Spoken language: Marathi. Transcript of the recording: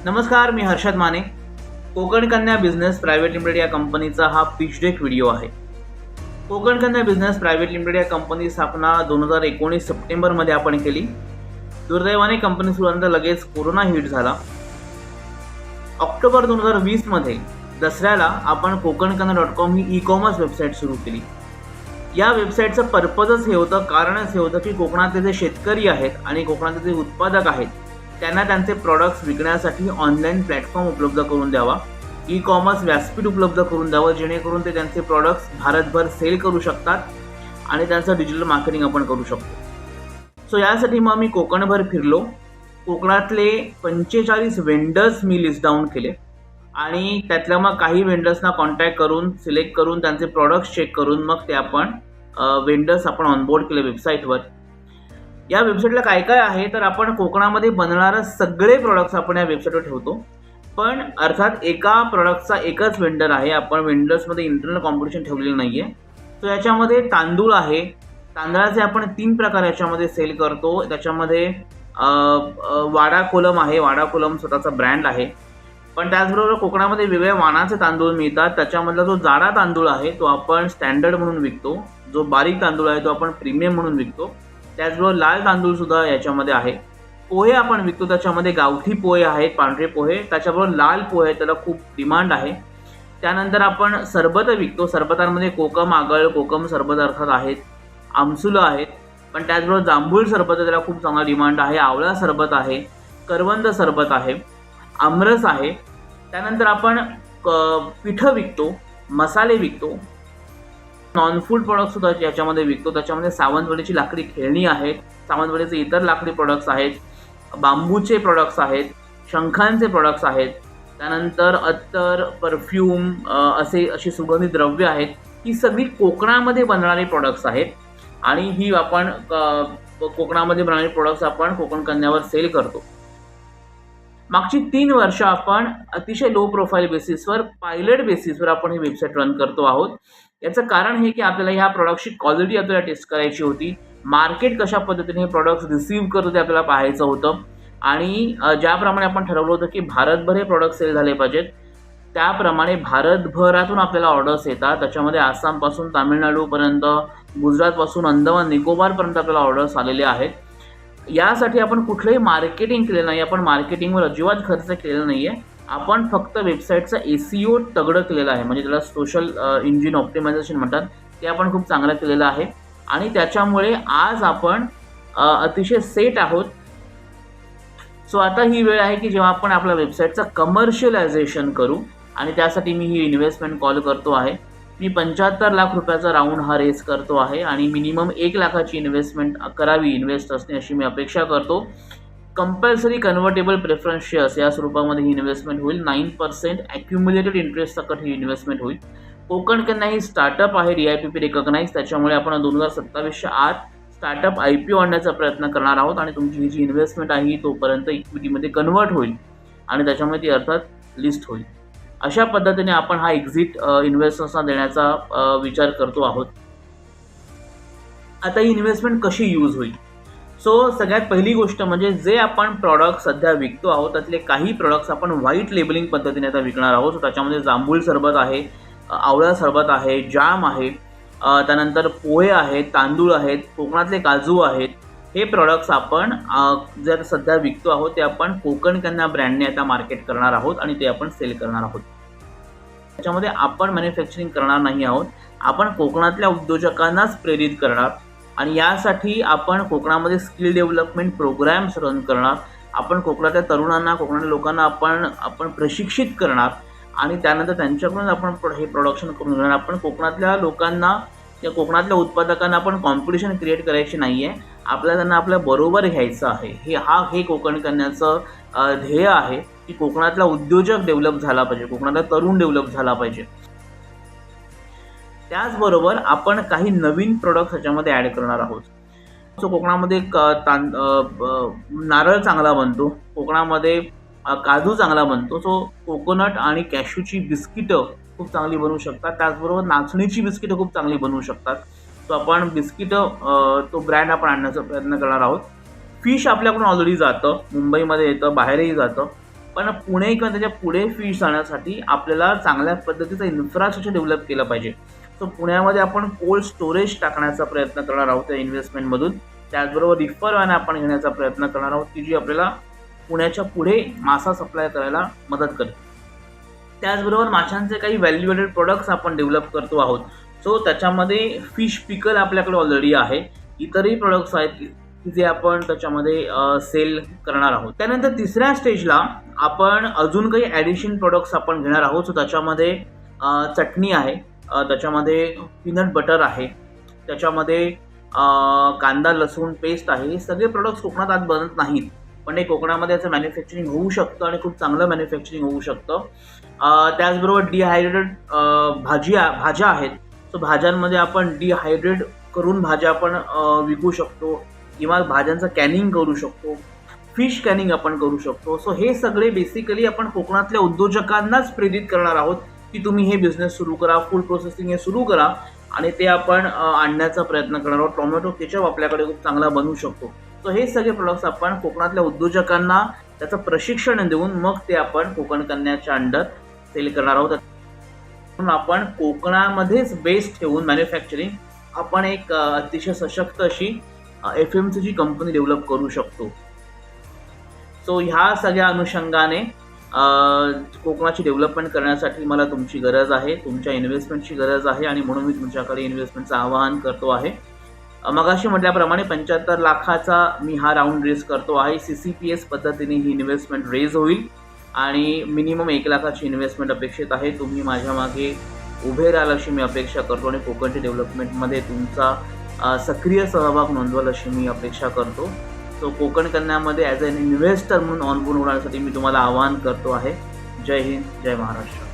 नमस्कार, मी Harshad Mane. Konkan Kanya business private limited या कंपनीचा हा पिच डेक व्हिडिओ आहे. Konkan Kanya business private limited या कंपनी स्थापना 2019 सप्टेंबरमध्ये आपण केली. दुर्दैवाने कंपनी सुरू झाल्यानंतर लगेच कोरोना हिट झाला. ऑक्टोबर 2020 मध्ये दसऱ्याला आपण kokankanya.com ही ई-कॉमर्स वेबसाईट सुरू केली. या वेबसाईटचं पर्पजच हे होतं, कारणच हे होतं की कोकणातले जे शेतकरी आहेत आणि कोकणातले जे उत्पादक आहेत त्यांना त्यांचे प्रॉडक्ट्स विकण्यासाठी ऑनलाईन प्लॅटफॉर्म उपलब्ध करून द्यावा, ई-कॉमर्स व्यासपीठ उपलब्ध करून द्यावं, जेणेकरून ते त्यांचे प्रॉडक्ट्स भारतभर सेल करू शकतात आणि त्यांचं डिजिटल मार्केटिंग आपण करू शकतो. सो यासाठी मग मी कोकणभर फिरलो. कोकणातले 45 वेंडर्स मी लिस्ट डाऊन केले आणि त्यातल्या मग काही वेंडर्सना कॉन्टॅक्ट करून सिलेक्ट करून त्यांचे प्रॉडक्ट्स चेक करून मग ते आपण वेंडर्स आपण ऑनबोर्ड केले वेबसाईटवर. या वेबसाईटला काय काय आहे तर आपण कोकणामध्ये बनणारे सगळे प्रॉडक्ट्स आपण या वेबसाईटवर ठेवतो. पण अर्थात एका प्रॉडक्टचा एकच वेंडर आहे. आपण वेंडर्समध्ये इंटरनल कॉम्पिटिशन ठेवलेलं नाही आहे. तो याच्यामध्ये तांदूळ आहे. तांदळाचे आपण 3 प्रकार याच्यामध्ये सेल करतो. त्याच्यामध्ये वाडा कोलम आहे. वाडा कोलम स्वतःचा ब्रँड आहे. पण त्याचबरोबर कोकणामध्ये वेगवेगळ्या वाणाचे तांदूळ मिळतात. त्याच्यामधला जो जाडा तांदूळ आहे तो आपण स्टँडर्ड म्हणून विकतो. जो बारीक तांदूळ आहे तो आपण प्रीमियम म्हणून विकतो. त्याचबरोबर लाल तांदूळ सुद्धा याच्यामध्ये आहे. पोहे आपण विकतो. त्याच्यामध्ये गावठी पोहे आहेत, पांढरे पोहे. त्याच्याबरोबर लाल पोहे, त्याला खूप डिमांड आहे. त्यानंतर आपण सरबत विकतो. सरबतांमध्ये कोकम आगळ, कोकम सरबत अर्थात आहेत, आमसुलं आहेत. पण त्याचबरोबर जांभूळ सरबत, त्याला खूप चांगला डिमांड आहे. आवळा सरबत आहे, करवंद सरबत आहे, आमरस आहे. त्यानंतर आपण पिठं विकतो, मसाले विकतो, नॉन फूड प्रॉडक्ट सुद्धा याच्यामध्ये विकतो. त्याच्यामध्ये सावंतवाडीची लाकडी खेळणी आहेत, सावंतवाडीचे इतर लाकडी प्रॉडक्ट्स आहेत, बांबूचे प्रॉडक्ट्स आहेत, शंखांचे प्रॉडक्ट्स आहेत. त्यानंतर अत्तर, परफ्यूम अशी सुगंधी द्रव्य आहेत. ही सगळी कोकणामध्ये बनणारी प्रॉडक्ट्स आहेत आणि ही आपण कोकणामध्ये बनणारी प्रॉडक्ट्स आपण कोकण कन्यावर सेल करतो. मागची 3 वर्ष आपण अतिशय लो प्रोफाईल बेसिसवर, पायलट बेसिसवर आपण ही वेबसाईट रन करतो आहोत. याचं कारण हे की आपल्याला ह्या प्रॉडक्टची क्वालिटी आपल्याला टेस्ट करायची होती. मार्केट कशा पद्धतीने हे प्रॉडक्ट्स रिसीव्ह करतो ते आपल्याला पाहायचं होतं. आणि ज्याप्रमाणे आपण ठरवलं होतं की भारतभर हे प्रॉडक्ट सेल झाले पाहिजेत, त्याप्रमाणे भारतभरातून आपल्याला ऑर्डर्स येतात. त्याच्यामध्ये आसामपासून तामिळनाडूपर्यंत, गुजरातपासून अंदमान निकोबारपर्यंत आपल्याला ऑर्डर्स आलेले आहेत. यासाठी आपण कुठलंही मार्केटिंग केलेलं नाही. आपण मार्केटिंगवर अजिबात खर्च केलेला नाही आहे. आपण फक्त वेबसाईटचा SEO तगडं केलेलं आहे, म्हणजे त्याला सोशल इंजिन ऑप्टिमायझेशन म्हणतात. ते आपण खूप चांगलं केलेलं आहे आणि त्याच्यामुळे आज आपण अतिशय सेट आहोत. सो आता ही वेळ आहे की जेव्हा आपण आपल्या वेबसाईटचं कमर्शियलायझेशन करू आणि त्यासाठी मी ही इन्व्हेस्टमेंट कॉल करतो आहे. मी 75 लाख रुपयाचा राऊंड हा रेस करतो आहे आणि मिनिमम 1 लाखाची इन्व्हेस्टमेंट करावी इन्व्हेस्टर्सने अशी मी अपेक्षा करतो. कंपल्सरी कन्व्हर्टेबल प्रेफरन्स शेअर्स या स्वरूपामध्ये ही इन्व्हेस्टमेंट होईल. 9% ॲक्युम्युलेटेड इंटरेस्ट सकट ही इन्व्हेस्टमेंट होईल. कोकण कन्या ही स्टार्टअप आहे, DIPP रिकॉग्नाइज. त्याच्यामुळे आपण 2027च्या आत स्टार्टअप IPO आणण्याचा प्रयत्न करणार आहोत आणि तुमची ही जी इन्व्हेस्टमेंट आहे ही तोपर्यंत इक्विटीमध्ये कन्वर्ट होईल आणि त्याच्यामुळे ती अर्थात लिस्ट होईल. अशा पद्धतीने आपण हा एक्झिट इन्व्हेस्टर्सना देण्याचा विचार करतो आहोत. आता ही इन्व्हेस्टमेंट कशी यूज होईल? सो सगळ्यात पहिली गोष्ट म्हणजे जे आपण प्रॉडक्ट सध्या विकतो आहोत त्यातले काही प्रॉडक्ट्स आपण व्हाईट लेबलिंग पद्धतीने आता विकणार आहोत. सो त्याच्यामध्ये जांभूळ सरबत आहे, आवळा सरबत आहे, जाम आहे, त्यानंतर पोहे आहेत, तांदूळ आहेत, कोकणातले काजू आहेत. हे प्रॉडक्ट्स आपण जर सध्या विकतो आहोत ते आपण कोकण कन्या ब्रँडने आता मार्केट करणार आहोत आणि ते आपण सेल करणार आहोत. त्याच्यामध्ये आपण मॅन्युफॅक्चरिंग करणार नाही आहोत. आपण कोकणातल्या उद्योजकांनाच प्रेरित करणार आणि यासाठी आपण कोकणामध्ये स्किल डेव्हलपमेंट प्रोग्रॅम्स रन करणार. आपण कोकणातल्या तरुणांना, कोकणातल्या लोकांना आपण प्रशिक्षित करणार आणि त्यानंतर त्यांच्याकडून आपण हे प्रोडक्शन करून घेणार. आपण कोकणातल्या लोकांना या कोकणातल्या उत्पादकांना आपण कॉम्पिटिशन क्रिएट करायची नाही आहे. आपल्याला त्यांना आपल्या बरोबर घ्यायचं आहे. हे कोकण कन्याचं ध्येय आहे की कोकणातला उद्योजक डेव्हलप झाला पाहिजे, कोकणातला तरुण डेव्हलप झाला पाहिजे. त्याचबरोबर आपण काही नवीन प्रोडक्ट्स ह्याच्यामध्ये ॲड करणार आहोत. सो कोकणामध्ये नारळ चांगला बनतो, कोकणामध्ये काजू चांगला बनतो. सो कोकोनट आणि कॅशूची बिस्किटं खूप चांगली बनवू शकतात. त्याचबरोबर नाचणीची बिस्किटं खूप चांगली बनवू शकतात. सो आपण बिस्किटं तो ब्रँड आपण आणण्याचा प्रयत्न करणार आहोत. फिश आपल्याकडून ऑलरेडी जातं, मुंबईमध्ये येतं, बाहेरही जातं. पण पुणे किंवा त्याच्या पुढे फिश जाण्यासाठी आपल्याला चांगल्या पद्धतीचं इन्फ्रास्ट्रक्चर डेव्हलप केलं पाहिजे. सो पुण्यामध्ये आपण कोल्ड स्टोरेज टाकण्याचा प्रयत्न करणार आहोत त्या इन्व्हेस्टमेंटमधून. त्याचबरोबर रिफर व्हॅन आपण घेण्याचा प्रयत्न करणार आहोत की जी आपल्याला पुण्याच्या पुढे मासा सप्लाय करायला मदत करते. त्याचबरोबर माशांचे काही व्हॅल्यू ॲडेड प्रोडक्ट्स आपण डेव्हलप करतो आहोत. सो त्याच्यामध्ये फिश पिकल आपल्याकडे ऑलरेडी आहे. इतरही प्रोडक्ट्स आहेत की जे आपण त्याच्यामध्ये सेल करणार आहोत. त्यानंतर तिसऱ्या स्टेजला आपण अजून काही ॲडिशन प्रोडक्ट्स आपण घेणार आहोत. सो त्याच्यामध्ये चटणी आहे, त्याच्यामध्ये पीनट बटर आहे, त्याच्यामध्ये कांदा लसूण पेस्ट आहे. हे सगळे प्रोडक्ट्स कोकणात आज बनत नाहीत, पण हे कोकणामध्ये याचं मॅन्युफॅक्चरिंग होऊ शकतं आणि खूप चांगलं मॅन्युफॅक्चरिंग होऊ शकतं. त्याचबरोबर डिहायड्रेटेड भाज्या आहेत. सो भाज्यांमध्ये आपण डिहायड्रेट करून भाज्या आपण विकू शकतो किंवा भाज्यांचं कॅनिंग करू शकतो, फिश कॅनिंग आपण करू शकतो. सो हे सगळे बेसिकली आपण कोकणातल्या उद्योजकांनाच प्रेरित करणार आहोत की तुम्ही हे बिझनेस सुरू करा, फूड प्रोसेसिंग हे सुरू करा आणि ते आपण आणण्याचा प्रयत्न करणार आहोत. टोमॅटो केचप आपल्याकडे खूप चांगला बनवू शकतो. सो हे सगळे प्रोडक्ट्स आपण कोकणातल्या उद्योजकांना त्याचं प्रशिक्षण देऊन मग ते आपण कोकण कन्याच्या अंडर सेल करणार आहोत. म्हणून आपण कोकणामध्येच बेस ठेवून मॅन्युफॅक्चरिंग आपण एक अतिशय सशक्त अशी FMCG कंपनी डेव्हलप करू शकतो. सो ह्या सगळ्या अनुषंगाने कोकणाची डेव्हलपमेंट करण्यासाठी मला तुमची गरज आहे, तुमच्या इन्व्हेस्टमेंटची गरज आहे आणि म्हणून मी तुमच्याकडे इन्व्हेस्टमेंटचं आवाहन करतो आहे. मगाशी म्हटल्याप्रमाणे 75 लाखाचा मी हा राऊंड रेज करतो आहे. CCPS पद्धतीने ही इन्व्हेस्टमेंट रेज होईल आणि मिनिमम 1 लाखाची इन्व्हेस्टमेंट अपेक्षित आहे. तुम्ही माझ्या मागे उभे राहाल अशी मी अपेक्षा करतो आणि कोकणच्या डेव्हलपमेंटमध्ये तुमचा सक्रिय सहभाग नोंदवाल अशी मी अपेक्षा करतो. सो कोकण कन्यामध्ये ॲज अन इन्व्हेस्टर म्हणून ऑनबोर्ड होण्यासाठी मी तुम्हाला आवाहन करतो आहे. जय हिंद, जय महाराष्ट्र.